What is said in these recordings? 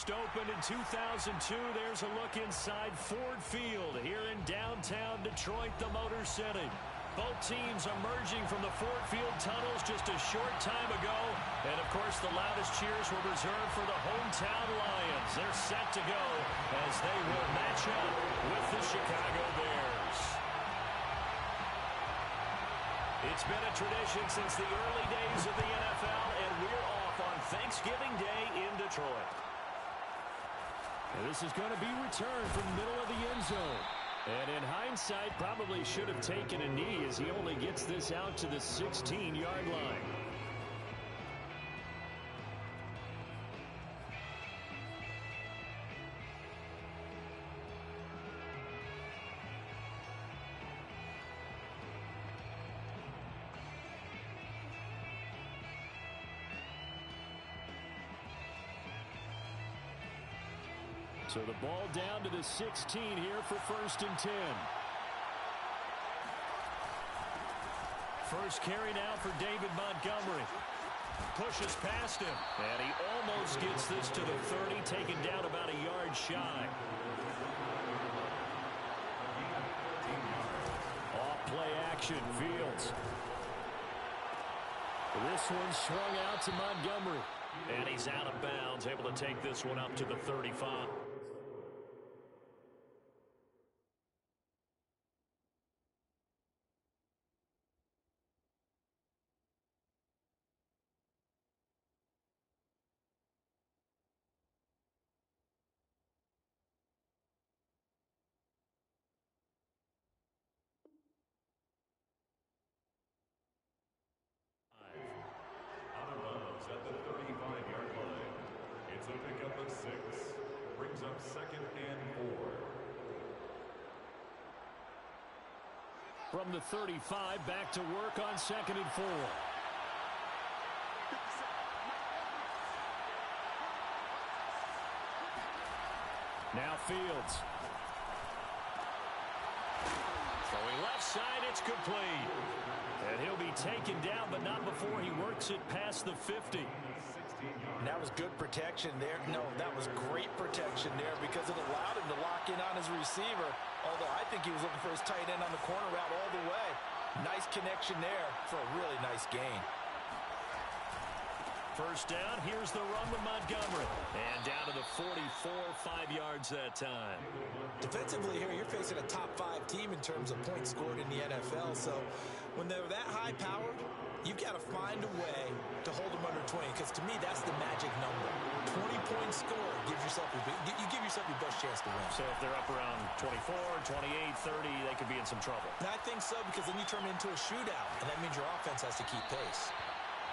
first opened in 2002. There's a look inside Ford Field here in downtown Detroit, the Motor City. Both teams emerging from the Ford Field tunnels just a short time ago. And, of course, the loudest cheers were reserved for the hometown Lions. They're set to go as they will match up with the Chicago Bears. It's been a tradition since the early days of the NFL, and we're off on Thanksgiving Day in Detroit. And this is going to be returned from the middle of the end zone. And in hindsight, probably should have taken a knee as he only gets this out to the 16-yard line. So the ball down to the 16 here for 1st and 10. First carry now for David Montgomery. Pushes past him. And he almost gets this to the 30, taken down about a yard shy. Off-play action, Fields. This one swung out to Montgomery. And he's out of bounds, able to take this one up to the 35. At the 35-yard line. It's a pickup of 6. Brings up 2nd and 4. From the 35, back to work on 2nd and 4. Now Fields. Throwing left side, it's complete. And he'll be taken down, but not before he works it past the 50. And that was good protection there. No, that was great protection there because it allowed him to lock in on his receiver. Although I think he was looking for his tight end on the corner route all the way. Nice connection there for a really nice gain. First down, here's the run with Montgomery. And down to the 44, 5 yards that time. Defensively here, you're facing a top 5 team in terms of points scored in the NFL. So when they're that high-powered, you've got to find a way to hold them under 20. Because to me, that's the magic number. 20-point score gives yourself you give yourself your best chance to win. So if they're up around 24, 28, 30, they could be in some trouble. And I think so because then you turn it into a shootout. And that means your offense has to keep pace.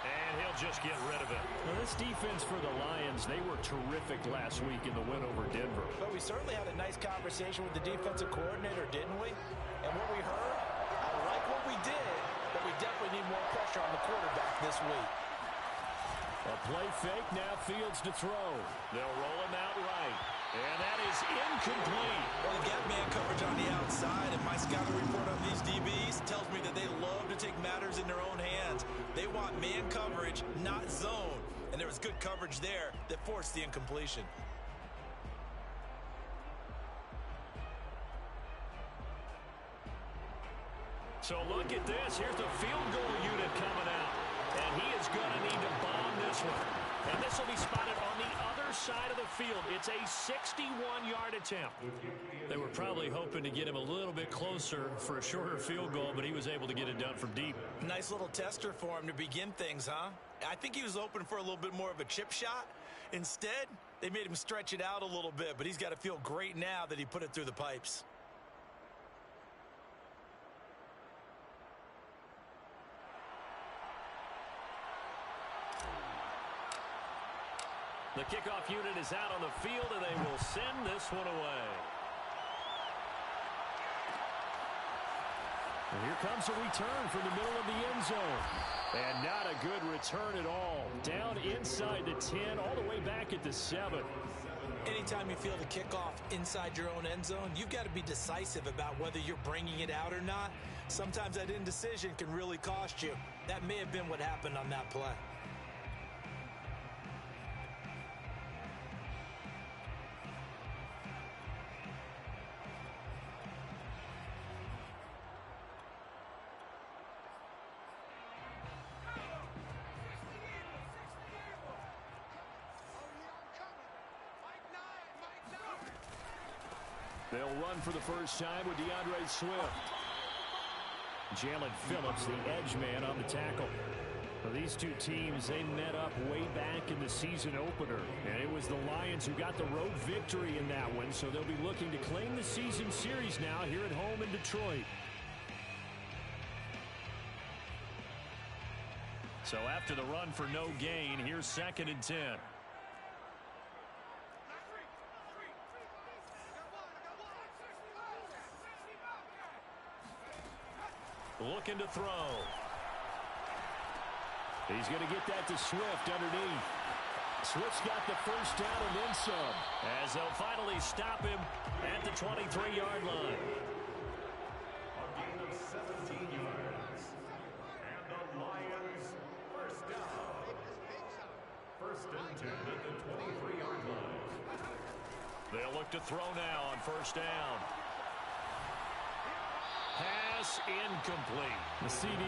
And he'll just get rid of it. Well, this defense for the Lions, they were terrific last week in the win over Denver. But we certainly had a nice conversation with the defensive coordinator, didn't we? And what we heard, I like what we did, but we definitely need more pressure on the quarterback this week. A play fake, now Fields to throw. They'll roll him out right. And that is incomplete. Well, they got man coverage on the outside, and my scouting report on these DBs tells me that they love to take matters in their own hands. They want man coverage, not zone. And there was good coverage there that forced the incompletion. So look at this. Here's the field goal unit coming out. And he is going to need to bomb this one. And this will be spotted on the other side of the field. It's a 61-yard attempt. They were probably hoping to get him a little bit closer for a shorter field goal, but he was able to get it done from deep. Nice little tester for him to begin things, huh? I think he was open for a little bit more of a chip shot. Instead, they made him stretch it out a little bit, but he's got to feel great now that he put it through the pipes. The kickoff unit is out on the field, and they will send this one away. And here comes a return from the middle of the end zone. And not a good return at all. Down inside the 10, all the way back at the 7. Anytime you feel the kickoff inside your own end zone, you've got to be decisive about whether you're bringing it out or not. Sometimes that indecision can really cost you. That may have been what happened on that play. They'll run for the first time with DeAndre Swift. Jalen Phillips, the edge man, on the tackle. Well, these two teams, they met up way back in the season opener, and it was the Lions who got the road victory in that one, so they'll be looking to claim the season series now here at home in Detroit. So after the run for no gain, here's 2nd and 10. Looking to throw. He's going to get that to Swift underneath. Swift's got the first down and then some, as they'll finally stop him at the 23-yard line. A gain of 17 yards. And the Lions first down. 1st and 10 at the 23-yard line. They'll look to throw now on first down. Pass incomplete. The CD,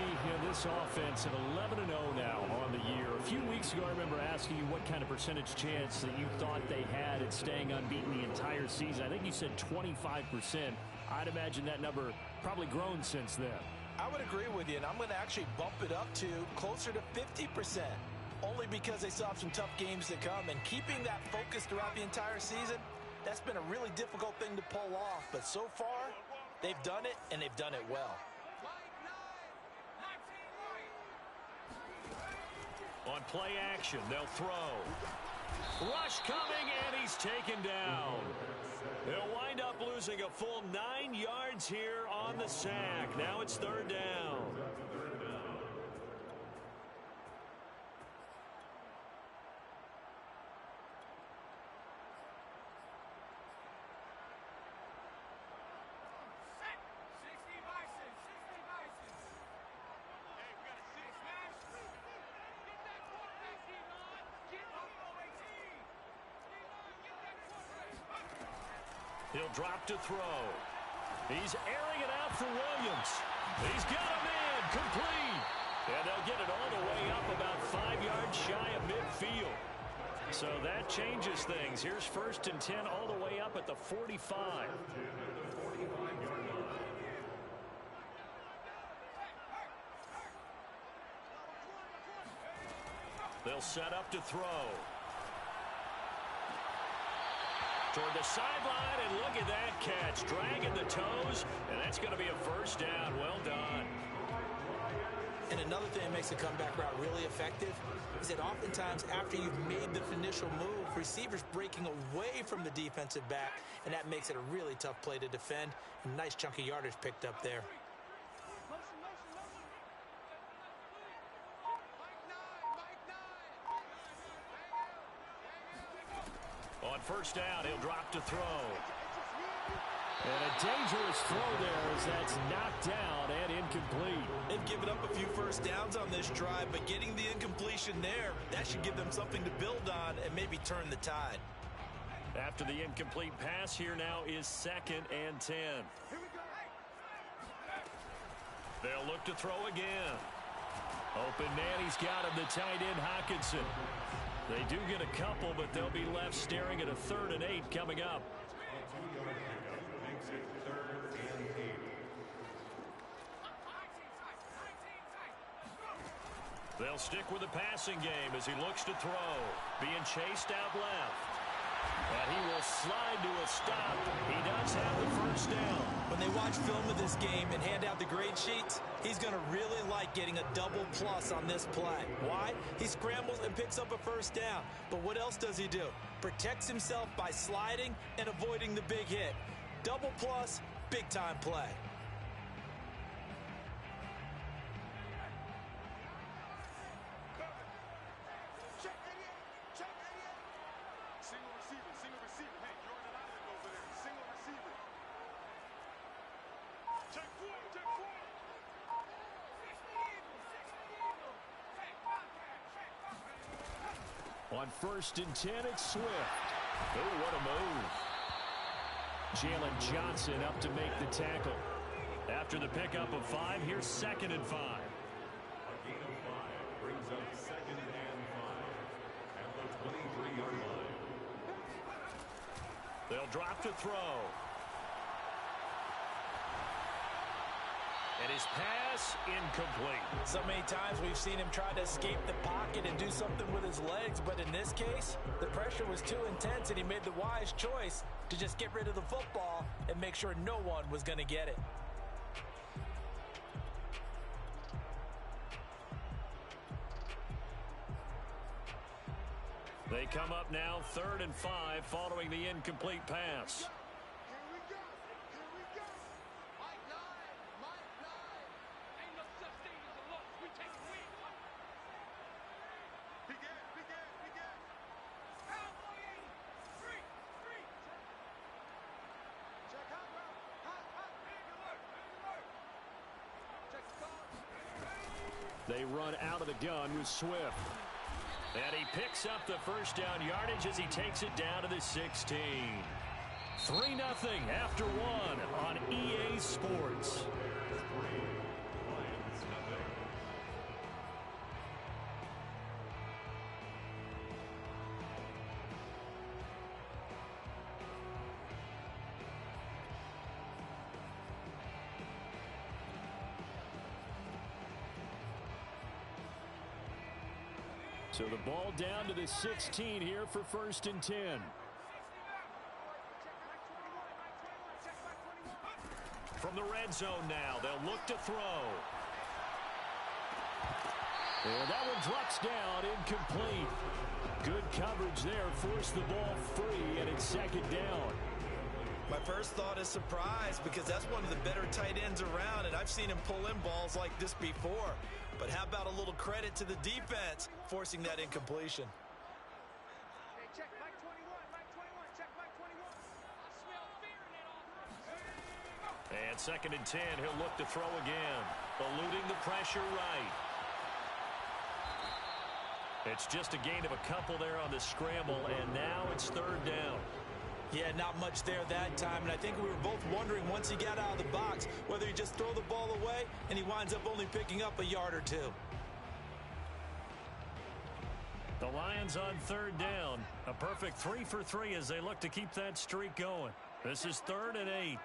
this offense at 11-0 now on the year. A few weeks ago, I remember asking you what kind of percentage chance that you thought they had at staying unbeaten the entire season. I think you said 25%. I'd imagine that number probably grown since then. I would agree with you, and I'm going to actually bump it up to closer to 50%. Only because they still have some tough games to come, and keeping that focus throughout the entire season, that's been a really difficult thing to pull off. But so far, they've done it, and they've done it well. On play action, they'll throw. Rush coming, and he's taken down. They'll wind up losing a full 9 yards here on the sack. Now it's 3rd down. He'll drop to throw. He's airing it out for Williams. He's got him in, complete. And they'll get it all the way up about 5 yards shy of midfield. So that changes things. Here's 1st and 10 all the way up at the 45. They'll set up to throw. Toward the sideline, and look at that catch. Dragging the toes, and that's going to be a first down. Well done. And another thing that makes the comeback route really effective is that oftentimes after you've made the initial move, receivers breaking away from the defensive back, and that makes it a really tough play to defend. A nice chunk of yardage picked up there. On first down, he'll drop to throw. And a dangerous throw there as that's knocked down and incomplete. They've given up a few first downs on this drive, but getting the incompletion there, that should give them something to build on and maybe turn the tide. After the incomplete pass, here now is 2nd and 10. They'll look to throw again. Open man, he's got him, the tight end Hockenson. They do get a couple, but they'll be left staring at a 3rd and 8 coming up. Makes it 3rd and 8. They'll stick with the passing game as he looks to throw. Being chased out left. And he will slide to a stop. He does have the first down. When they watch film of this game and hand out the grade sheets, he's going to really like getting a double plus on this play. Why? He scrambles and picks up a first down. But what else does he do? Protects himself by sliding and avoiding the big hit. Double plus, big time play. On 1st and 10, it's Swift. Oh, what a move. Jalen Johnson up to make the tackle. After the pickup of 5, here's 2nd and 5. A gain of 5 brings up 2nd and 5 at the 23-yard line. They'll drop to throw. And his pass incomplete. So many times we've seen him try to escape the pocket and do something with his legs, but in this case, the pressure was too intense and he made the wise choice to just get rid of the football and make sure no one was going to get it. They come up now 3rd and 5 following the incomplete pass. They run out of the gun with Swift. And he picks up the first down yardage as he takes it down to the 16. 3-0 after 1 on EA Sports. So the ball down to the 16 here for 1st and 10. From the red zone now, they'll look to throw. And that one drops down, incomplete. Good coverage there, forced the ball free, and it's 2nd down. My first thought is surprise because that's one of the better tight ends around, and I've seen him pull in balls like this before. But how about a little credit to the defense forcing that incompletion? Hey, check Mike 21, Mike 21, check Mike 21. I smell fear in that offense. And 2nd and 10, he'll look to throw again, eluding the pressure right. It's just a gain of a couple there on the scramble, and now it's 3rd down. Yeah, not much there that time, and I think we were both wondering once he got out of the box whether he just throw the ball away and he winds up only picking up a yard or 2. The Lions on 3rd down. A perfect 3 for 3 as they look to keep that streak going. This is 3rd and 8.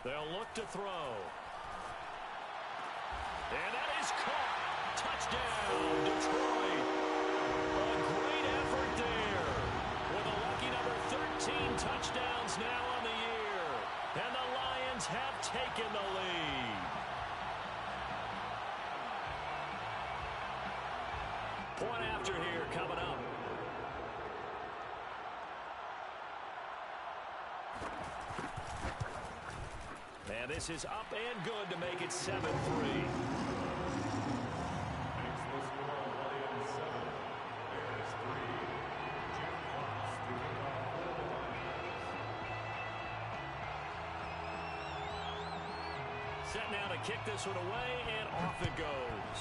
They'll look to throw. And that is caught. Touchdown, Detroit. A great effort there. With a lucky number 13 touchdowns now on the year. And the Lions have taken the lead. Point after here coming up. And this is up and good to make it 7-3. Set now to kick this one away, and off it goes.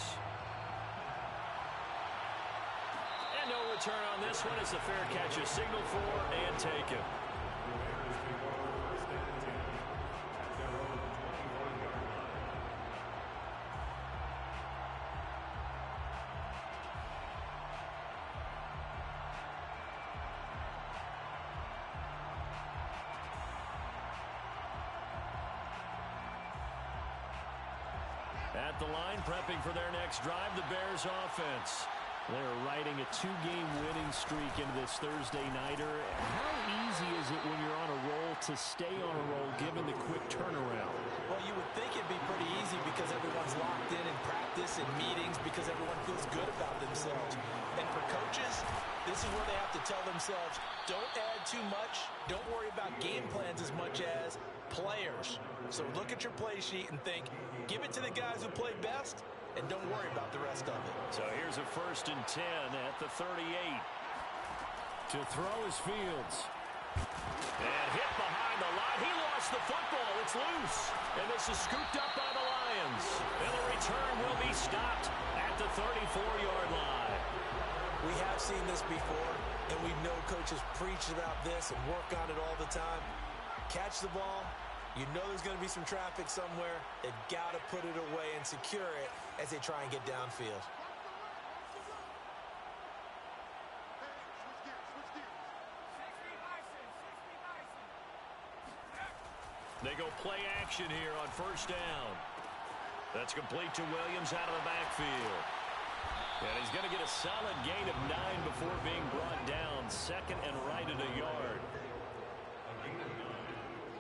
And no return on this one. It's a fair catch, a signal for, and taken. At the line, prepping for their next drive, the Bears offense. They're riding a 2-game winning streak into this Thursday nighter. How easy is it when you're on a roll to stay on a roll given the quick turnaround? Well, you would think it'd be pretty easy because everyone's locked in practice and meetings because everyone feels good about themselves. And for coaches, this is where they have to tell themselves, don't add too much, don't worry about game plans as much as players. So look at your play sheet and think, give it to the guys who play best, and don't worry about the rest of it. So here's a 1st and 10 at the 38. To throw is Fields. And hit behind the line. He lost the football. It's loose. And this is scooped up by the Lions. And the return will be stopped at the 34-yard line. We have seen this before, and we know coaches preach about this and work on it all the time. Catch the ball. You know there's going to be some traffic somewhere. They've got to put it away and secure it as they try and get downfield. They go play action here on first down. That's complete to Williams out of the backfield. And he's going to get a solid gain of 9 before being brought down. Second and right at a yard. A gain of 9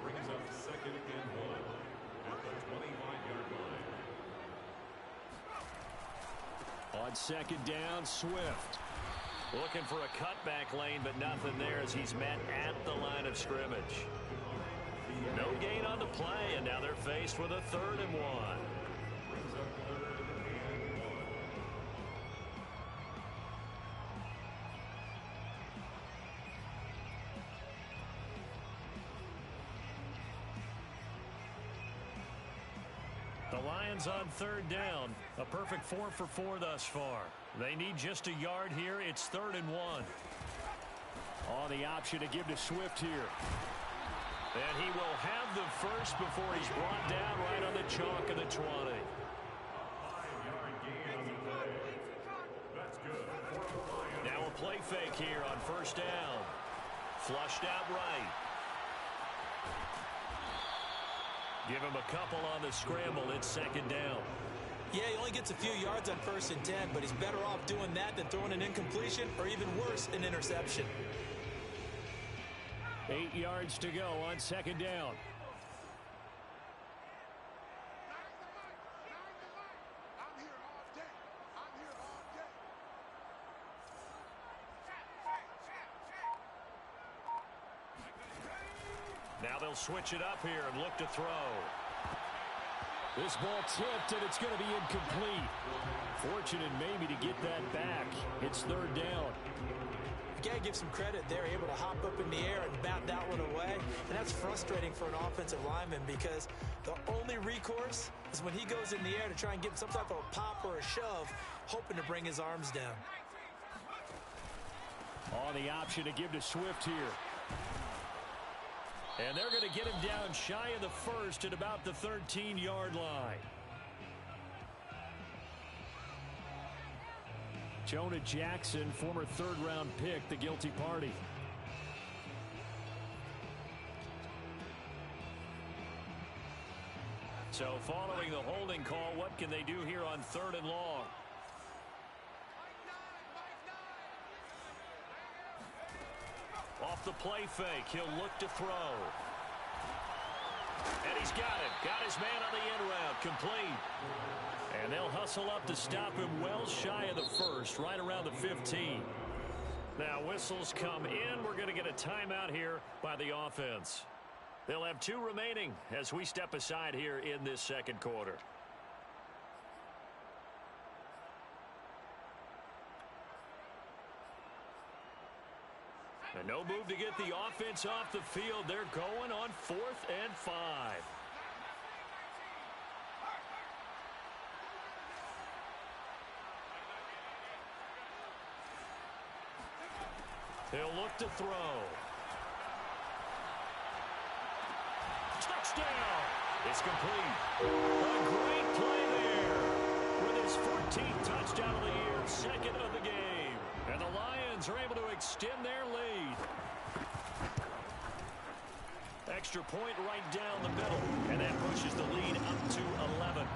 brings up second and 1 at the 25-yard line. On second down, Swift. Looking for a cutback lane, but nothing there as he's met at the line of scrimmage. No gain on the play, and now they're faced with a 3rd and 1. Brings up 3rd and 1. The Lions on 3rd down. A perfect 4 for 4 thus far. They need just a yard here. It's 3rd and 1. On the option to give to Swift here. And he will have the first before he's brought down right on the chalk of the 20. 5-yard gain on the play. That's good for the Lions. Now a play fake here on first down. Flushed out right. Give him a couple on the scramble. It's second down. Yeah, he only gets a few yards on 1st and 10, but he's better off doing that than throwing an incompletion or even worse, an interception. 8 yards to go on second down. Now they'll switch it up here and look to throw. This ball tipped, and it's going to be incomplete. Fortunate maybe to get that back. It's 3rd down. You got to give some credit. They're able to hop up in the air and bat that one away. And that's frustrating for an offensive lineman because the only recourse is when he goes in the air to try and get some type of a pop or a shove, hoping to bring his arms down. On the option to give to Swift here. And they're going to get him down shy of the first at about the 13-yard line. Jonah Jackson, former 3rd-round pick, the guilty party. So following the holding call, what can they do here on 3rd and long? Off the play fake, he'll look to throw. And he's got it. Got his man on the end route, complete. And they'll hustle up to stop him well shy of the first, right around the 15. Now whistles come in. We're going to get a timeout here by the offense. They'll have 2 remaining as we step aside here in this second quarter. And no move to get the offense off the field. They're going on 4th and 5. He'll look to throw. Touchdown! It's complete. A great play there. With his 14th touchdown of the year, 2nd of the game. And the Lions are able to extend their lead. Extra point right down the middle. And that pushes the lead up to 11.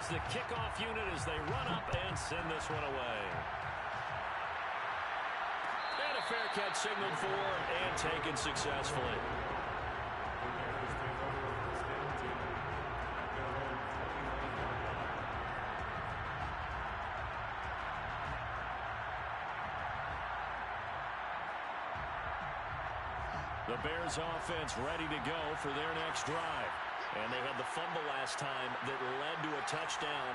The kickoff unit as they run up and send this one away. And a fair catch signaled for and taken successfully. The Bears offense ready to go for their next drive. And they had the fumble last time that led to a touchdown.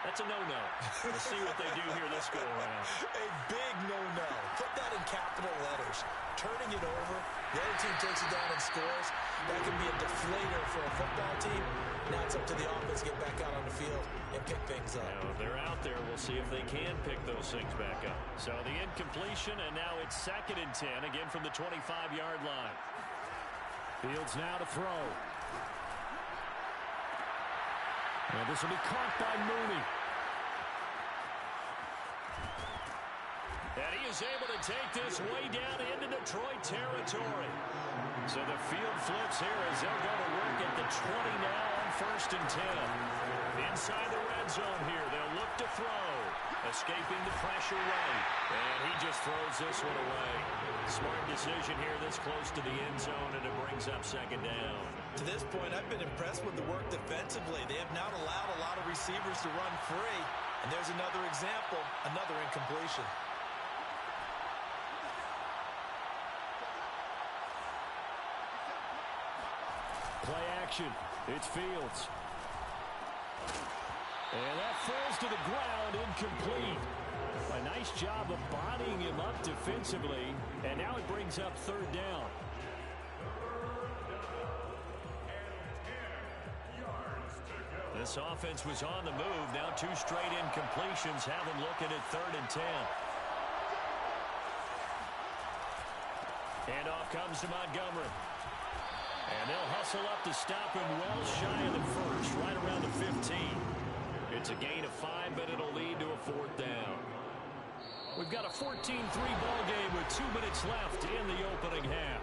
That's a no-no. We'll see what they do here this go-around. A big no-no. Put that in capital letters. Turning it over, the other team takes it down and scores. That can be a deflator for a football team. Now it's up to the offense to get back out on the field and pick things up. Now, if they're out there, we'll see if they can pick those things back up. So the incompletion, and now it's 2nd and 10, again from the 25-yard line. Fields now to throw. And this will be caught by Mooney. And he is able to take this way down into Detroit territory. So the field flips here as they'll go to work at the 20 now on 1st and 10. Inside the red zone here, they'll look to throw. Escaping the pressure right. And he just throws this one away. Smart decision here this close to the end zone, and it brings up 2nd down. To this point, I've been impressed with the work defensively. They have not allowed a lot of receivers to run free. And there's another example, another incompletion. Play action. It's Fields. And that falls to the ground, incomplete. A nice job of bodying him up defensively. And now it brings up 3rd down. This offense was on the move. Now 2 straight incompletions have them looking at 3rd and 10. And off comes to Montgomery. And they'll hustle up to stop him well shy of the 1st, right around the 15. It's a gain of 5, but it'll lead to a 4th down. We've got a 14-3 ball game with 2 minutes left in the opening half.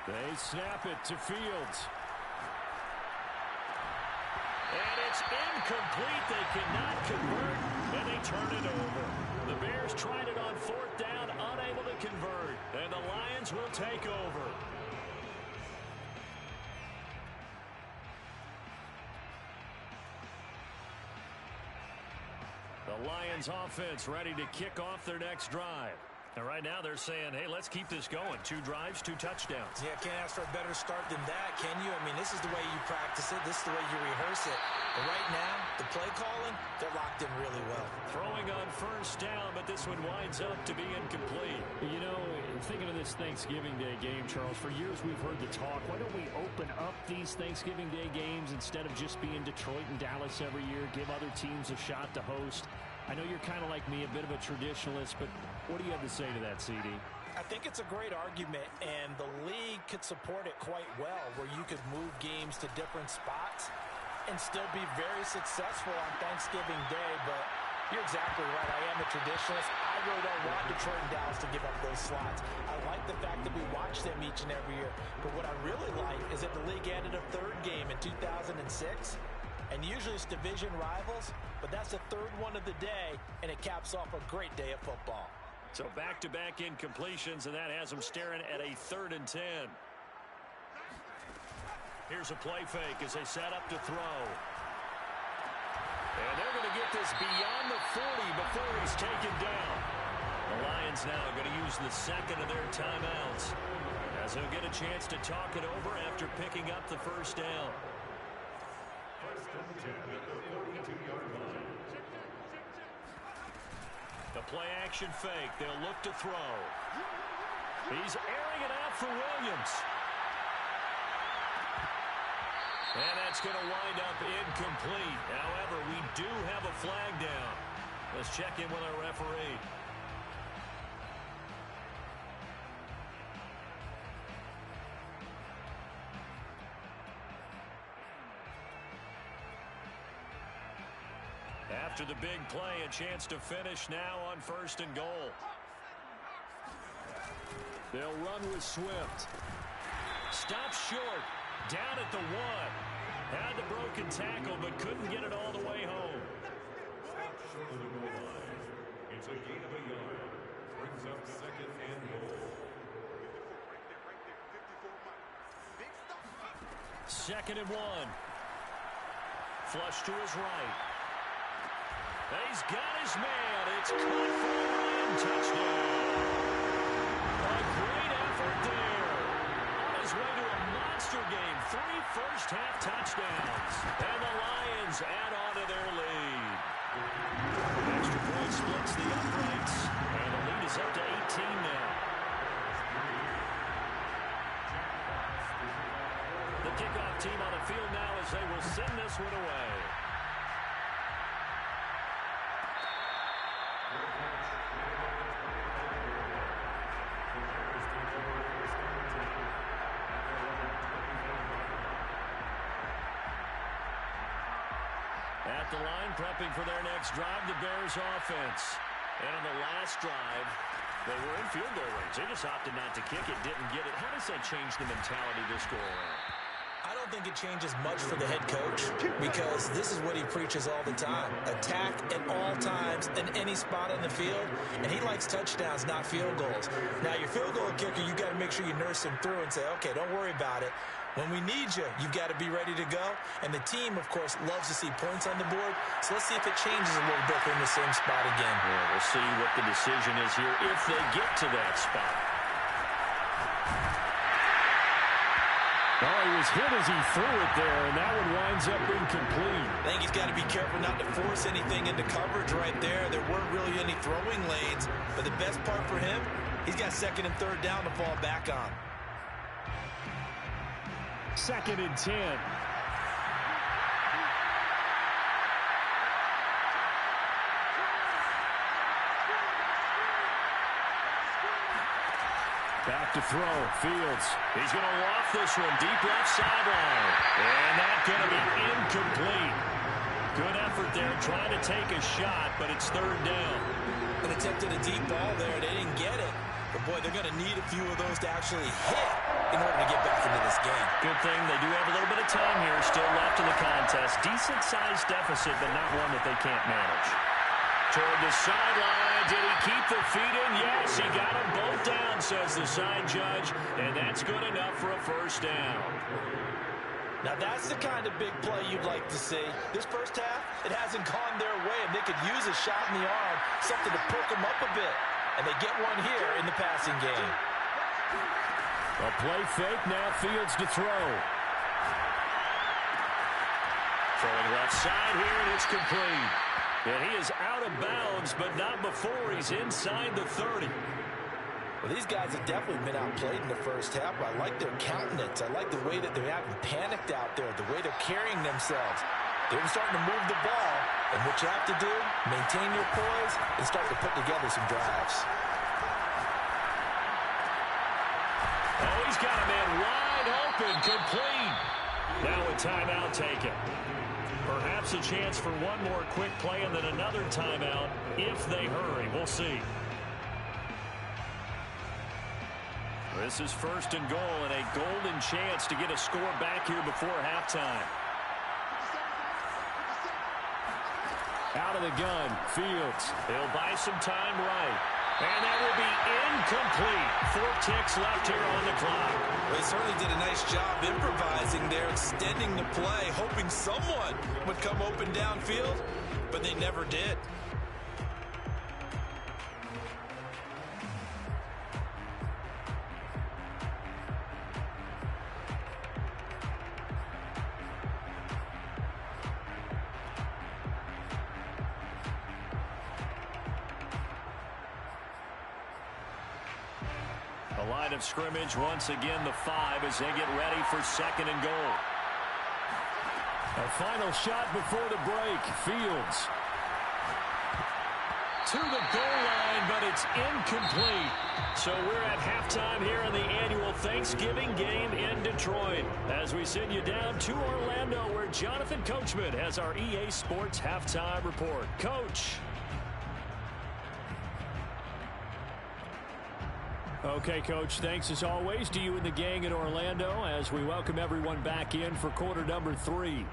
They snap it to Fields. And it's incomplete. They cannot convert, and they turn it over. The Bears tried it on 4th down, unable to convert. And the Lions will take over. The Lions offense ready to kick off their next drive. And right now they're saying, hey, let's keep this going. 2 drives, 2 touchdowns. Yeah, can't ask for a better start than that, can you? I mean, this is the way you practice it. This is the way you rehearse it. But right now, the play calling, they're locked in really well. Throwing on 1st down, but this one winds up to be incomplete. You know, thinking of this Thanksgiving Day game, Charles, for years we've heard the talk, why don't we open up these Thanksgiving Day games instead of just being Detroit and Dallas every year, give other teams a shot to host? I know you're kind of like me, a bit of a traditionalist, but what do you have to say to that, CD? I think it's a great argument, and the league could support it quite well, where you could move games to different spots and still be very successful on Thanksgiving Day. But you're exactly right. I am a traditionalist. I really don't want Detroit and Dallas to give up those slots. I like the fact that we watch them each and every year. But what I really like is that the league added a 3rd game in 2006. And usually it's division rivals, but that's the 3rd one of the day, and it caps off a great day of football. So back-to-back incompletions, and that has them staring at a 3rd and 10. Here's a play fake as they set up to throw. And they're going to get this beyond the 40 before he's taken down. The Lions now are going to use the 2nd of their timeouts as they'll get a chance to talk it over after picking up the 1st down. 1st and 10 at the 42-yard line. The play action fake. They'll look to throw. He's airing it out for Williams. And that's going to wind up incomplete. However, we do have a flag down. Let's check in with our referee. After the big play, a chance to finish now on 1st and goal. They'll run with Swift. Stops short. Down at the 1. Had the broken tackle, but couldn't get it all the way home. Short of the goal line. It's a gain of a yard. Brings up 2nd and goal. 2nd and 1. Flush to his right. He's got his man. It's caught for a run. Touchdown. A great effort there. On his way to a monster game. 3 first-half touchdowns. And the Lions add on to their lead. Extra point splits the uprights. And the lead is up to 18 now. The kickoff team on the field now as they will send this one away. At the line, prepping for their next drive, the Bears offense. And on the last drive, they were in field goal range. They just opted not to kick it, didn't get it. How does that change the mentality this go around? I don't think it changes much for the head coach because this is what he preaches all the time. Attack at all times in any spot on the field, and he likes touchdowns, not field goals. Now, your field goal kicker, you got to make sure you nurse him through and say, okay, don't worry about it. When we need you, you've got to be ready to go. And the team, of course, loves to see points on the board. So let's see if it changes a little bit in the same spot again. Yeah, we'll see what the decision is here if they get to that spot. Oh, he was hit as he threw it there, and that one winds up incomplete. I think he's got to be careful not to force anything into coverage right there. There weren't really any throwing lanes. But the best part for him, he's got 2nd and 3rd down to fall back on. 2nd and 10. Back to throw. Fields. He's going to loft this one deep left sideline. And that's going to be incomplete. Good effort there trying to take a shot, but it's 3rd down. An attempted a deep ball there. They didn't get it. But, boy, they're going to need a few of those to actually hit in order to get back into this game. Good thing they do have a little bit of time here still left in the contest. Decent-sized deficit, but not one that they can't manage. Toward the sideline. Did he keep the feet in? Yes, he got them both down, says the side judge. And that's good enough for a 1st down. Now, that's the kind of big play you'd like to see. This first half, it hasn't gone their way, and they could use a shot in the arm, something to perk them up a bit. And they get one here in the passing game. A play fake, now Fields to throw. Throwing left side here, and it's complete. And he is out of bounds, but not before he's inside the 30. Well, these guys have definitely been outplayed in the first half. I like their countenance. I like the way that they haven't panicked out there, the way they're carrying themselves. They're starting to move the ball, and what you have to do, maintain your poise and start to put together some drives. Oh, he's got a man wide open, complete. Now a timeout taken. Perhaps a chance for one more quick play and then another timeout if they hurry. We'll see. This is 1st and goal and a golden chance to get a score back here before halftime. Out of the gun, Fields. He'll buy some time right. And that will be incomplete. 4 ticks left here on the clock. Well, they certainly did a nice job improvising there, extending the play, hoping someone would come open downfield, but they never did. The line of scrimmage, once again, the 5 as they get ready for 2nd and goal. A final shot before the break. Fields. to the goal line, but it's incomplete. So we're at halftime here in the annual Thanksgiving game in Detroit, as we send you down to Orlando, where Jonathan Coachman has our EA Sports halftime report. Coach. Okay, Coach, thanks as always to you and the gang in Orlando as we welcome everyone back in for quarter number 3.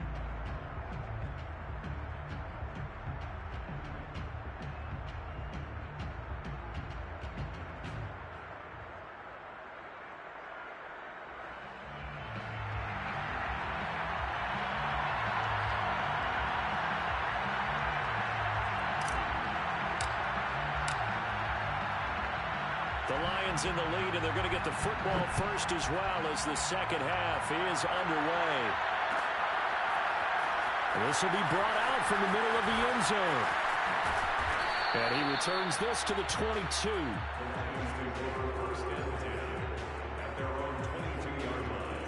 The Lions in the lead, and they're going to get the football first as well as the second half is underway. This will be brought out from the middle of the end zone. And he returns this to the 22. First and 10 at their own 22-yard line.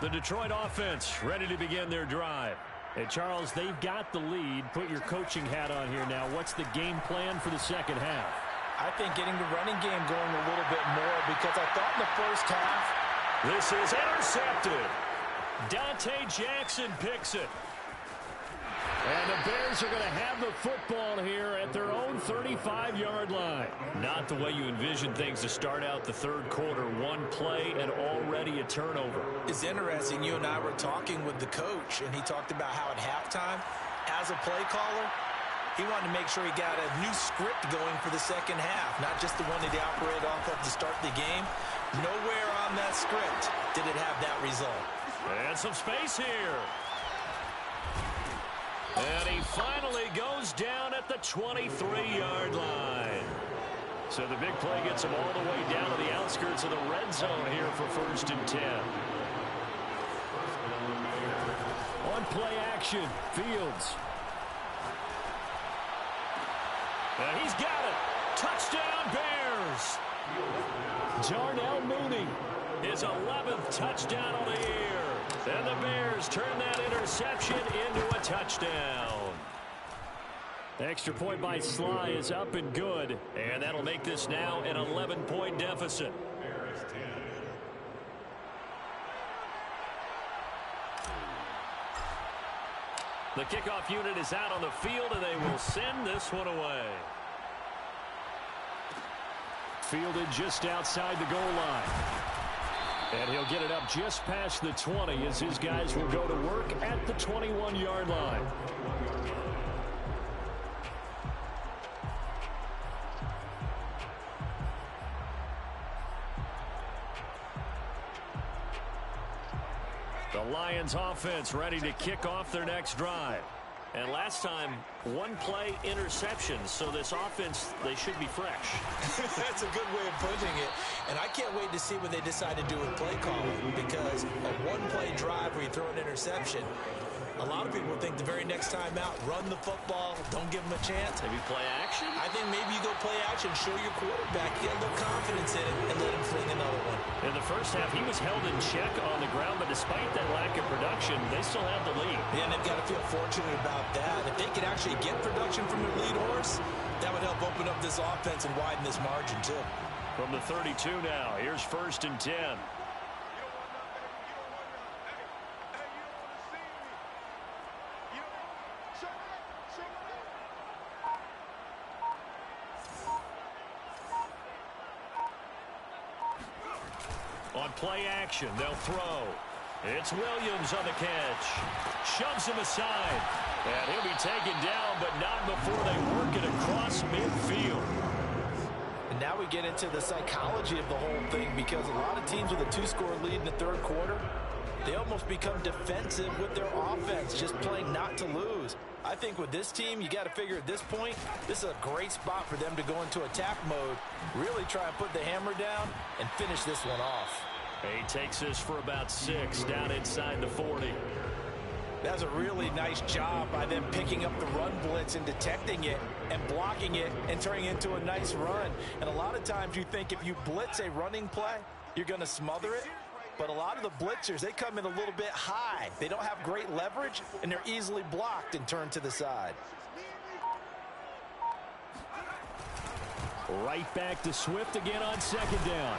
The Detroit offense ready to begin their drive. Hey, Charles, they've got the lead. Put your coaching hat on here now. What's the game plan for the second half? I think getting the running game going a little bit more, because I thought in the first half. This is intercepted. Dante Jackson picks it. And the Bears are going to have the football here at their own 35-yard line. Not the way you envision things to start out the third quarter. One play and already a turnover. It's interesting. You and I were talking with the coach, and he talked about how at halftime, as a play caller, he wanted to make sure he got a new script going for the second half, not just the one that he operated off of to start the game. Nowhere on that script did it have that result. And some space here. And he finally goes down at the 23-yard line. So the big play gets him all the way down to the outskirts of the red zone here for 1st and 10. On play action, Fields. And he's got it. Touchdown, Bears. Darnell Mooney, his 11th touchdown on the year. And the Bears turn that interception into a touchdown. The extra point by Sly is up and good. And that'll make this now an 11-point deficit. Bears 10. The kickoff unit is out on the field, and they will send this one away. Fielded just outside the goal line. And he'll get it up just past the 20 as his guys will go to work at the 21-yard line. The Lions offense ready to kick off their next drive. And last time, one play interception. So this offense, they should be fresh. That's a good way of putting it. And I can't wait to see what they decide to do with play calling, because a one-play drive where you throw an interception, a lot of people think the very next time out, run the football, don't give them a chance. Maybe play action? I think maybe you go play action, show your quarterback, get a little confidence in it, and let him fling another one. In the first half, he was held in check on the ground, but despite that lack of production, they still have the lead. Yeah, and they've got to feel fortunate about that. If they could actually get production from their lead horse, that would help open up this offense and widen this margin, too. From the 32 now, here's 1st and 10. On play action, they'll throw. It's Williams on the catch. Shoves him aside. And he'll be taken down, but not before they work it across midfield. And now we get into the psychology of the whole thing, because a lot of teams with a 2-score lead in the third quarter, they almost become defensive with their offense, just playing not to lose. I think with this team, you got to figure at this point, this is a great spot for them to go into attack mode, really try and put the hammer down and finish this one off. He takes this for about 6 down inside the 40. That was a really nice job by them picking up the run blitz and detecting it and blocking it and turning it into a nice run. And a lot of times you think if you blitz a running play, you're going to smother it. But a lot of the blitzers, they come in a little bit high. They don't have great leverage, and they're easily blocked and turned to the side. Right back to Swift again on second down.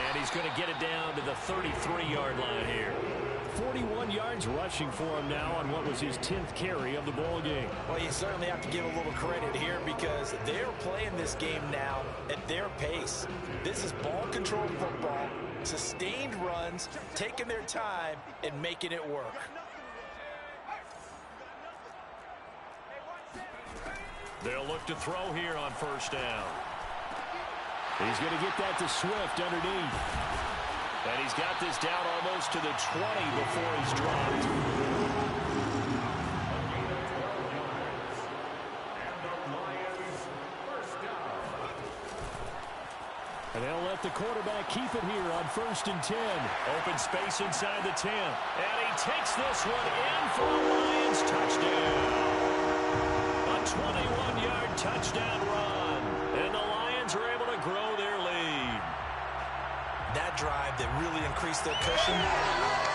And he's going to get it down to the 33-yard line here. 41 yards rushing for him now on what was his 10th carry of the ball game. Well, you certainly have to give a little credit here because they're playing this game now at their pace. This is ball control football, sustained runs, taking their time and making it work. They'll look to throw here on first down. He's going to get that to Swift underneath. And he's got this down almost to the 20 before he's dropped. And they'll let the quarterback keep it here on 1st and 10. Open space inside the 10. And he takes this one in for a Lions touchdown. A 21-yard touchdown run. And the Lions are able to grow their lead. That drive that really increased their cushion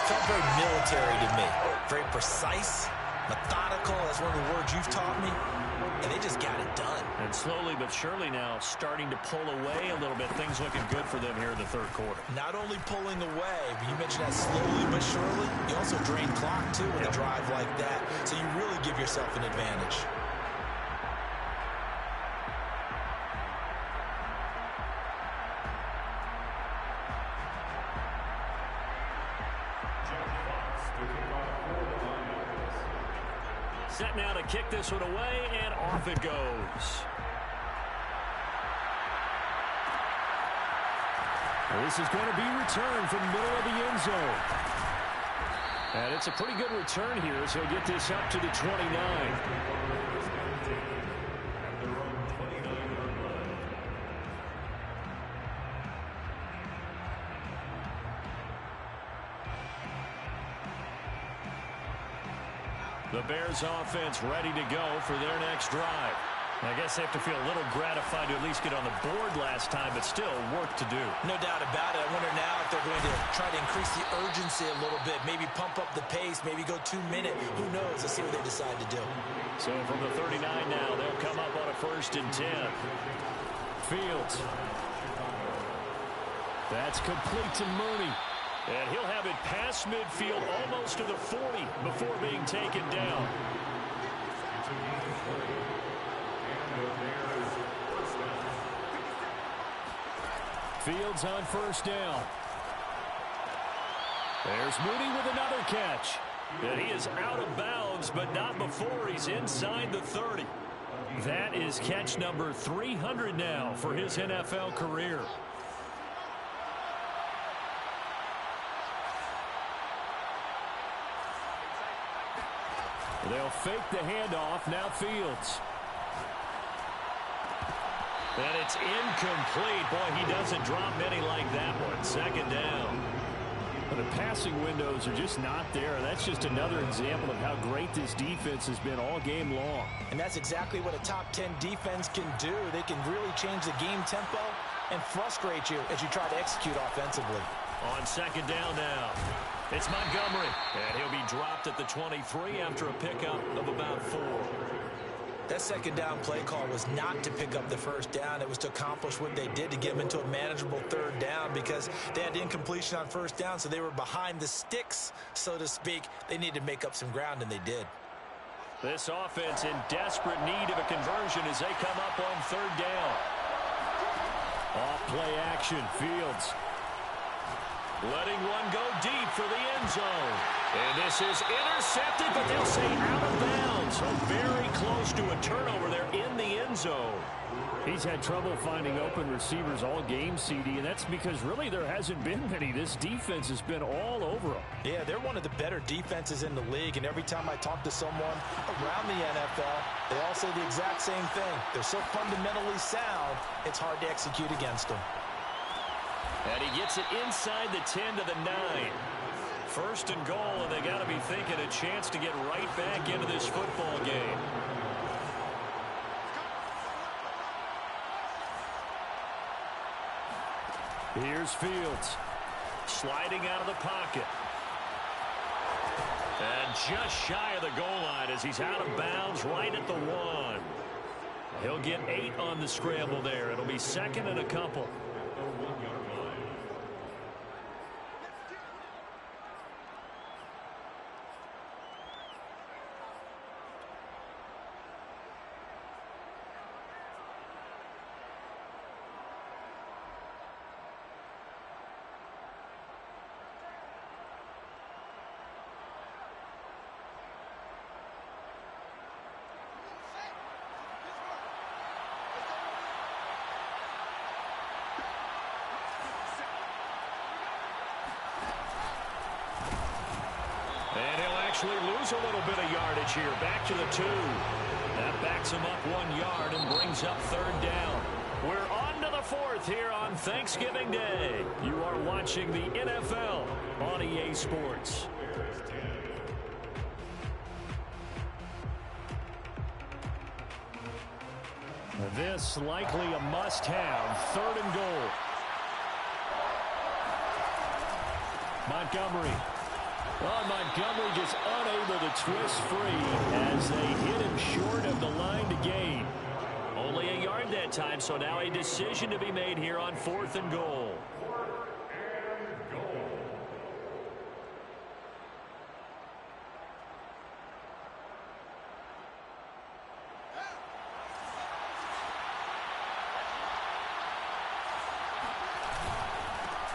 felt very military to me. Very precise, methodical, that's one of the words you've taught me. And they just got it done. And slowly but surely now starting to pull away a little bit. Things looking good for them here in the third quarter. Not only pulling away, but you mentioned that slowly but surely. You also drain clock, too, with a drive like that. So you really give yourself an advantage. Set now to kick this one away, and off it goes. This is going to be returned from the middle of the end zone. And it's a pretty good return here, so he'll get this up to the 29. The Bears offense ready to go for their next drive. I guess they have to feel a little gratified to at least get on the board last time, but still work to do. No doubt about it. I wonder now if they're going to try to increase the urgency a little bit, maybe pump up the pace, maybe go 2 minute. Who knows? Let's see what they decide to do. So from the 39 now, they'll come up on a 1st and 10. Fields. That's complete to Mooney. And he'll have it past midfield almost to the 40 before being taken down. Fields on 1st down. There's Mooney with another catch. And he is out of bounds, but not before he's inside the 30. That is catch number 300 now for his NFL career. They'll fake the handoff. Now Fields. And it's incomplete. Boy, he doesn't drop many like that one. 2nd down. The passing windows are just not there. That's just another example of how great this defense has been all game long. And that's exactly what a top 10 defense can do. They can really change the game tempo and frustrate you as you try to execute offensively. On 2nd down now, it's Montgomery. And he'll be dropped at the 23 after a pickup of about 4. That 2nd down play call was not to pick up the 1st down. It was to accomplish what they did to get them into a manageable 3rd down because they had incompletion on 1st down, so they were behind the sticks, so to speak. They needed to make up some ground, and they did. This offense in desperate need of a conversion as they come up on 3rd down. Off play action, Fields. Letting one go deep for the end zone. And this is intercepted, but they'll say out of bounds. So very close to a turnover there in the end zone. He's had trouble finding open receivers all game, CD, and that's because really there hasn't been many. This defense has been all over them. Yeah, they're one of the better defenses in the league, and every time I talk to someone around the NFL, they all say the exact same thing. They're so fundamentally sound, it's hard to execute against them. And he gets it inside the 10 to the 9. First and goal, and they got to be thinking a chance to get right back into this football game. Here's Fields. Sliding out of the pocket. And just shy of the goal line as he's out of bounds right at the 1. He'll get 8 on the scramble there. It'll be second and a couple. And he'll actually lose a little bit of yardage here. Back to the 2. That backs him up 1 yard and brings up third down. We're on to the 4th here on Thanksgiving Day. You are watching the NFL on EA Sports. This likely a must-have. 3rd and goal. Montgomery. Well, Montgomery just unable to twist free as they hit him short of the line to gain. Only a yard that time, so now a decision to be made here on 4th and goal.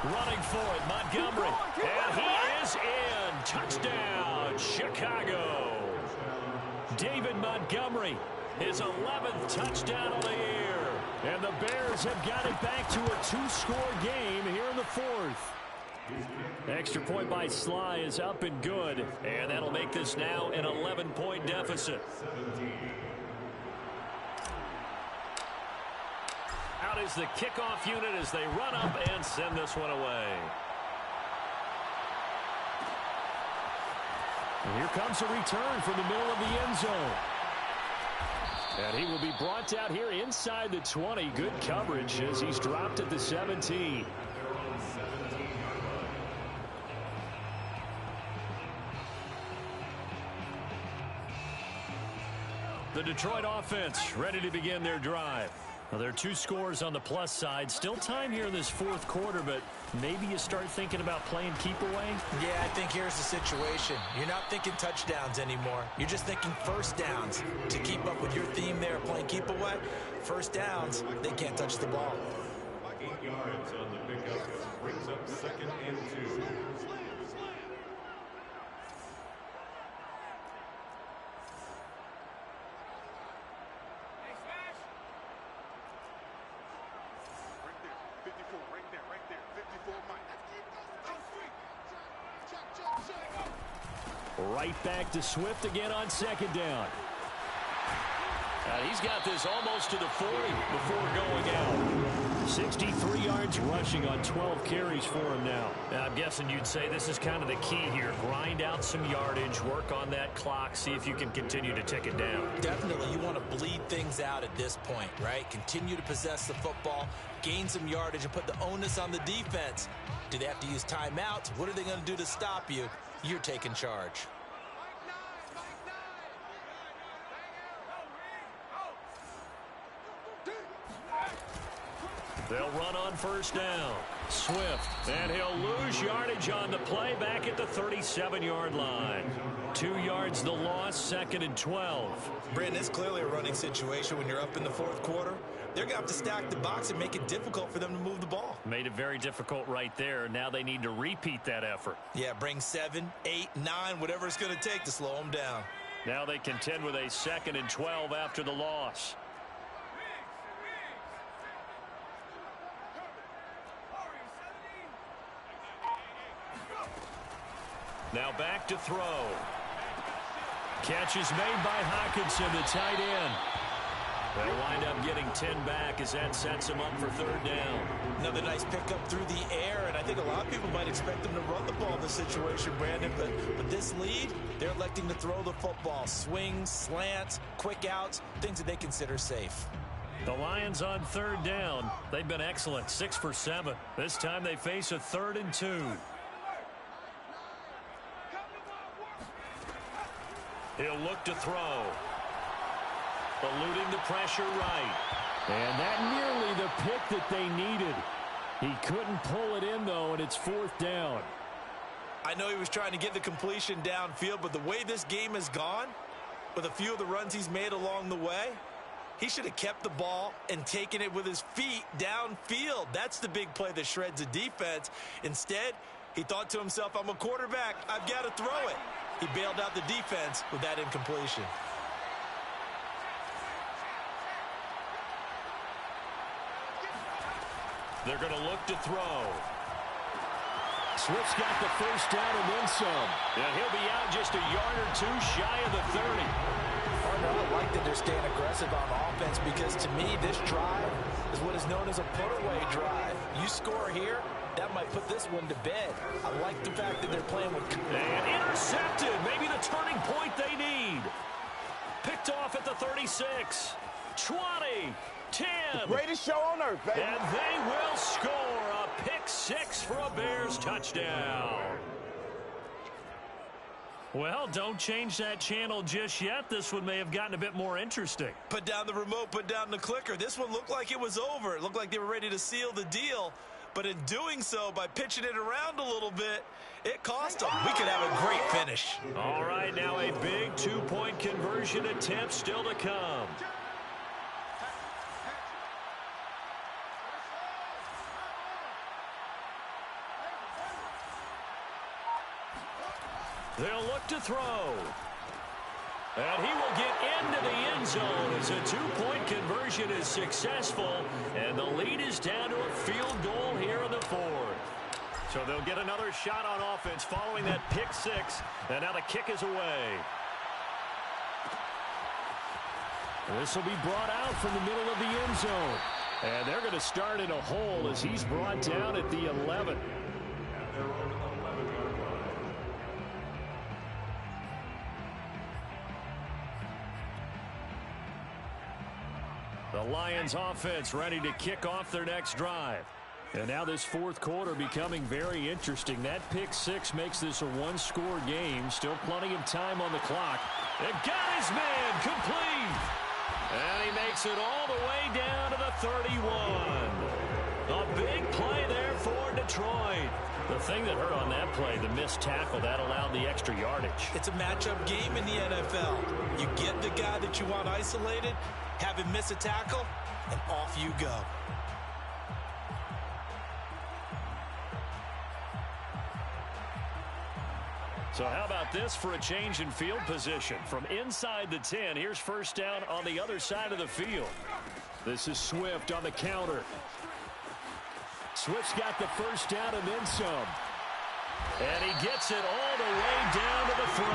Running for it, Montgomery. And he is in. Touchdown, Chicago. David Montgomery, his 11th touchdown of the year. And the Bears have got it back to a 2-score game here in the 4th. Extra point by Sly is up and good. And that'll make this now an 11-point deficit. Out is the kickoff unit as they run up and send this one away. And here comes a return from the middle of the end zone. And he will be brought out here inside the 20. Good coverage as he's dropped at the 17. The Detroit offense ready to begin their drive. Well, there are 2 scores on the plus side. Still time here in this 4th quarter, but maybe you start thinking about playing keep away? Yeah, I think here's the situation. You're not thinking touchdowns anymore. You're just thinking first downs. To keep up with your theme there, playing keep away, first downs, they can't touch the ball. 8 yards on the pickup. Brings up 2nd and 2. Right back to Swift again on 2nd down. He's got this almost to the 40 before going out. 63 yards rushing on 12 carries for him now. I'm guessing you'd say this is kind of the key here. Grind out some yardage, work on that clock, see if you can continue to tick it down. Definitely, you want to bleed things out at this point, right? Continue to possess the football, gain some yardage, and put the onus on the defense. Do they have to use timeouts? What are they going to do to stop you? You're taking charge. They'll run on 1st down. Swift, and he'll lose yardage on the play back at the 37-yard line. 2 yards the loss, 2nd and 12. Brandon, it's clearly a running situation when you're up in the 4th quarter. They're going to have to stack the box and make it difficult for them to move the ball. Made it very difficult right there. Now they need to repeat that effort. Yeah, bring 7, 8, 9, whatever it's going to take to slow them down. Now they contend with a 2nd and 12 after the loss. Now back to throw. Catch is made by Hockenson, the tight end. They'll wind up getting 10 back as that sets them up for third down. Another nice pickup through the air, and I think a lot of people might expect them to run the ball in this situation, Brandon, but with this lead, they're electing to throw the football. Swings, slants, quick outs, things that they consider safe. The Lions on third down. They've been excellent, 6 for 7. This time they face a 3rd and 2. He'll look to throw. Eluding the pressure right. And that nearly the pick that they needed. He couldn't pull it in, though, and it's 4th down. I know he was trying to get the completion downfield, but the way this game has gone, with a few of the runs he's made along the way, he should have kept the ball and taken it with his feet downfield. That's the big play that shreds a defense. Instead, he thought to himself, I'm a quarterback. I've got to throw it. He bailed out the defense with that incompletion. They're going to look to throw. Swift's got the first down and then some. And he'll be out just a yard or two shy of the 30. I like that they're staying aggressive on offense because, to me, this drive is what is known as a put-away drive. You score here, that might put this one to bed. I like the fact that they're playing with... And intercepted. Maybe the turning point they need. Picked off at the 36. 20. 10. The greatest show on earth, baby. And they will score a pick 6 for a Bears touchdown. Well, don't change that channel just yet. This one may have gotten a bit more interesting. Put down the remote, put down the clicker. This one looked like it was over. It looked like they were ready to seal the deal. But in doing so, by pitching it around a little bit, it cost them. We could have a great finish. All right, now a big 2-point conversion attempt still to come. They'll look to throw. And he will get into the end zone as a 2-point conversion is successful. And the lead is down to a field goal here in the 4th. So they'll get another shot on offense following that pick 6. And now the kick is away. This will be brought out from the middle of the end zone. And they're going to start in a hole as he's brought down at the 11. The Lions offense ready to kick off their next drive. And now this 4th quarter becoming very interesting. That pick 6 makes this a 1-score game. Still plenty of time on the clock. And got his man complete. And he makes it all the way down to the 31. A big play there for Detroit. The thing that hurt on that play, the missed tackle, that allowed the extra yardage. It's a matchup game in the NFL. You get the guy that you want isolated, have him miss a tackle, and off you go. So how about this for a change in field position? From inside the 10, here's first down on the other side of the field. This is Swift on the counter. Swift's got the first down and then some. And he gets it all the way down to the 3.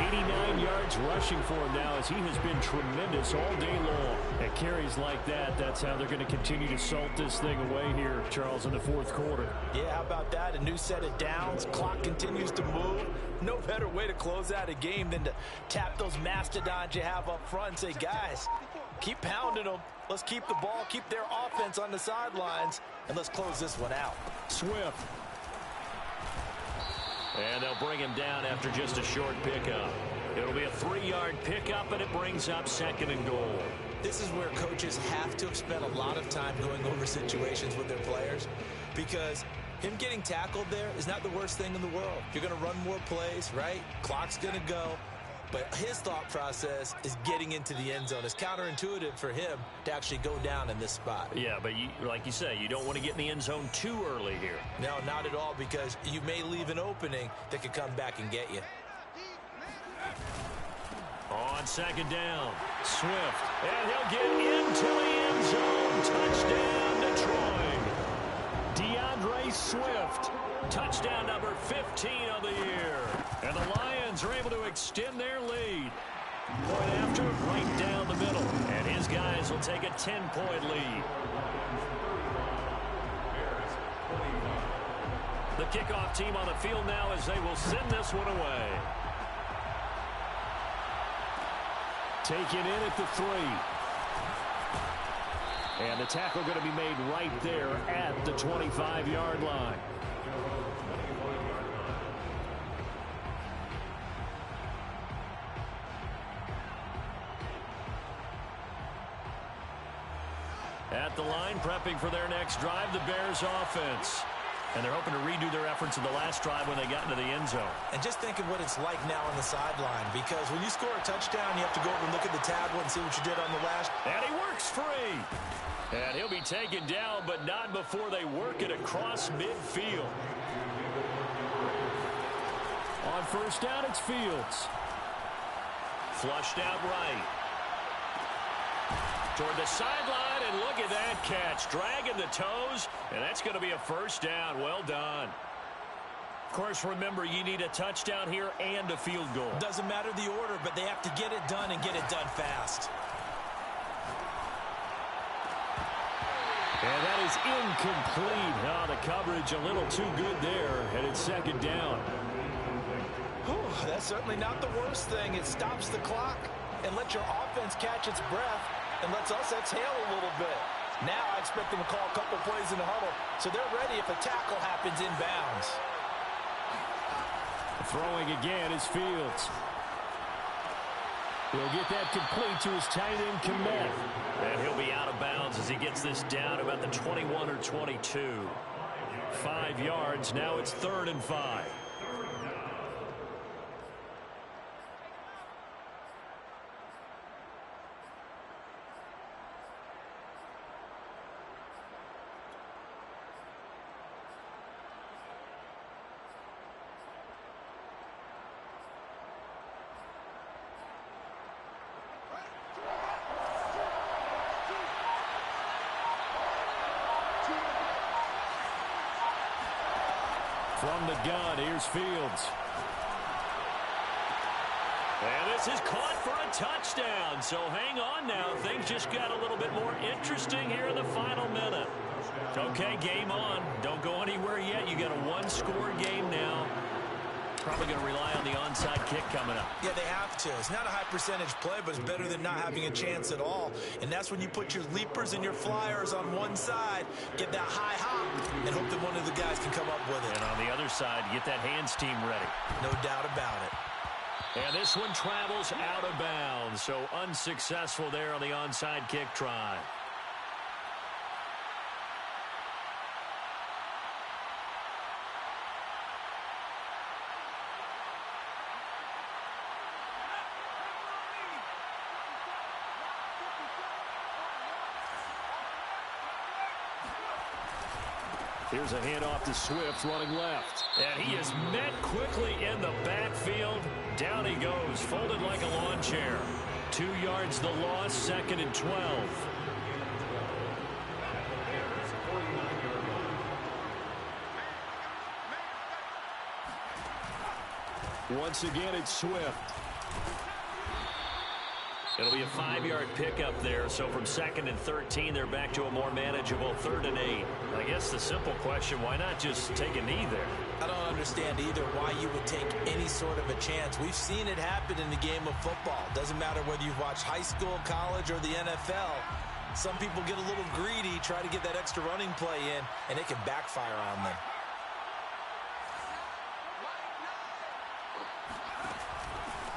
89 yards rushing for him now as he has been tremendous all day long. At carries like that, that's how they're going to continue to salt this thing away here, Charles, in the 4th quarter. Yeah, how about that? A new set of downs. Clock continues to move. No better way to close out a game than to tap those mastodons you have up front and say, guys, keep pounding them. Let's keep the ball, keep their offense on the sidelines, and let's close this one out. Swift. And they'll bring him down after just a short pickup. It'll be a 3-yard pickup, and it brings up 2nd and goal. This is where coaches have to spend a lot of time going over situations with their players, because him getting tackled there is not the worst thing in the world. You're going to run more plays, right? Clock's going to go. But his thought process is getting into the end zone. It's counterintuitive for him to actually go down in this spot. Yeah, but like you say, you don't want to get in the end zone too early here. No, not at all, because you may leave an opening that could come back and get you. On 2nd down, Swift. And he'll get into the end zone. Touchdown, Detroit. DeAndre Swift. Touchdown number 15 of the year. And the Lions are able to extend their lead. Point after, right down the middle. And his guys will take a 10-point lead. The kickoff team on the field now as they will send this one away. Taken in at the 3. And the tackle going to be made right there at the 25-yard line. At the line, prepping for their next drive, the Bears offense. And they're hoping to redo their efforts in the last drive when they got into the end zone. And just think of what it's like now on the sideline, because when you score a touchdown, you have to go over and look at the tablet and see what you did on the last. And he works free. And he'll be taken down, but not before they work it across midfield. On first down, it's Fields. Flushed out right. Toward the sideline, and look at that catch. Dragging the toes, and that's going to be a first down. Well done. Of course, remember, you need a touchdown here and a field goal. Doesn't matter the order, but they have to get it done and get it done fast. And that is incomplete. Oh, the coverage a little too good there, and it's second down. Whew, that's certainly not the worst thing. It stops the clock and lets your offense catch its breath and lets us exhale a little bit. Now I expect them to call a couple plays in the huddle, so they're ready if a tackle happens inbounds. Throwing again is Fields. He'll get that complete to his tight end, Kmet. And he'll be out of bounds as he gets this down about the 21 or 22. 5 yards. Now it's 3rd and 5. From the gun, here's Fields. And this is caught for a touchdown. So hang on now. Things just got a little bit more interesting here in the final minute. Okay, game on. Don't go anywhere yet. You got a one-score game now. Probably going to rely on the onside kick coming up. Yeah, they have to. It's not a high percentage play, but it's better than not having a chance at all. And that's when you put your leapers and your flyers on one side, get that high hop, and hope that one of the guys can come up with it. And on the other side, get that hands team ready. No doubt about it. And this one travels out of bounds, so unsuccessful there on the onside kick try. Here's a handoff to Swift running left. And he is met quickly in the backfield. Down he goes, folded like a lawn chair. 2 yards the loss, 2nd and 12. Once again, it's Swift. It'll be a 5-yard pickup there. So from 2nd and 13, they're back to a more manageable 3rd and 8. I guess the simple question, why not just take a knee there? I don't understand either why you would take any sort of a chance. We've seen it happen in the game of football. Doesn't matter whether you've watched high school, college, or the NFL. Some people get a little greedy, try to get that extra running play in, and it can backfire on them.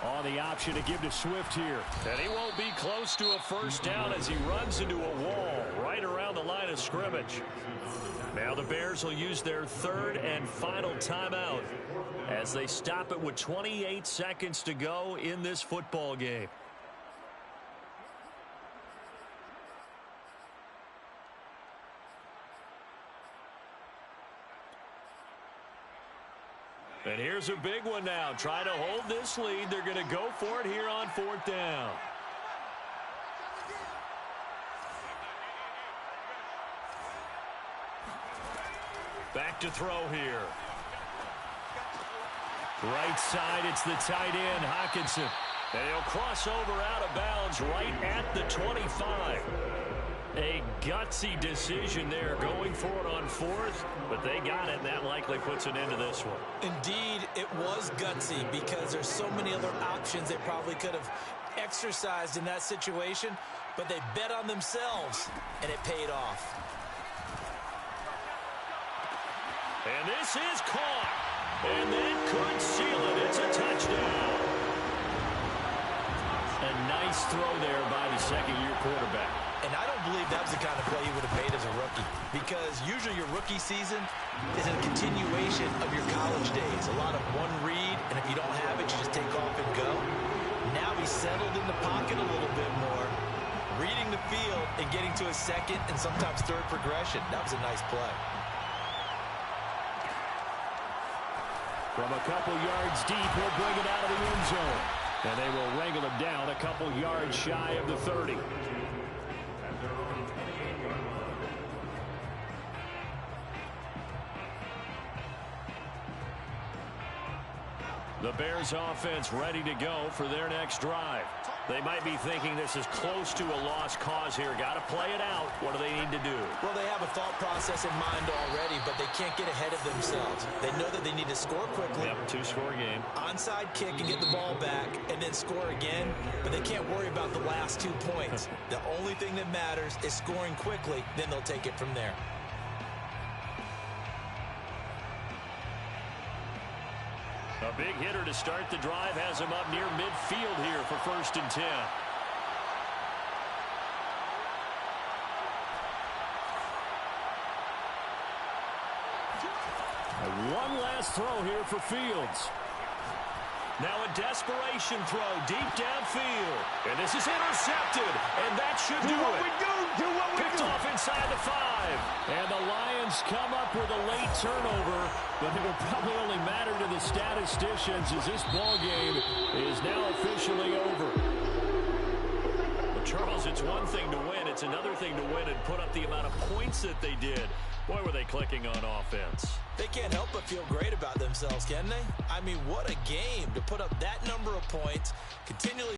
On the option to give to Swift here. And he won't be close to a first down as he runs into a wall right around the line of scrimmage. Now the Bears will use their 3rd and final timeout as they stop it with 28 seconds to go in this football game. And here's a big one now. Trying to hold this lead. They're going to go for it here on 4th down. Back to throw here. Right side, it's the tight end, Hockenson. And he'll cross over out of bounds right at the 25. A gutsy decision there going for it on fourth, but they got it, and that likely puts an end to this one. Indeed, it was gutsy because there's so many other options they probably could have exercised in that situation, but they bet on themselves, and it paid off. And this is caught, and it could seal it. It's a touchdown. A nice throw there by the second-year quarterback. And I don't believe that was the kind of play he would have made as a rookie, because usually your rookie season is a continuation of your college days. A lot of one read, and if you don't have it, you just take off and go. Now he's settled in the pocket a little bit more, reading the field and getting to a second and sometimes third progression. That was a nice play. From a couple yards deep, he'll bring it out of the end zone. And they will wrangle him down a couple yards shy of the 30. The Bears offense ready to go for their next drive. They might be thinking this is close to a lost cause here. Got to play it out. What do they need to do? Well, they have a thought process in mind already, but they can't get ahead of themselves. They know that they need to score quickly. Yep, two-score game. Onside kick and get the ball back and then score again, but they can't worry about the last 2 points. The only thing that matters is scoring quickly, then they'll take it from there. A big hitter to start the drive has him up near midfield here for 1st and 10. One last throw here for Fields. Now a desperation throw deep downfield. And this is intercepted. And that should do it. Picked off inside the 5. And the Lions come up with a late turnover, but it will probably only matter to the statisticians as this ball game is now officially over. Well, Charles, it's one thing to win. It's another thing to win and put up the amount of points that they did. Boy, were they clicking on offense. They can't help but feel great about themselves, can they? I mean, what a game to put up that number of points, continually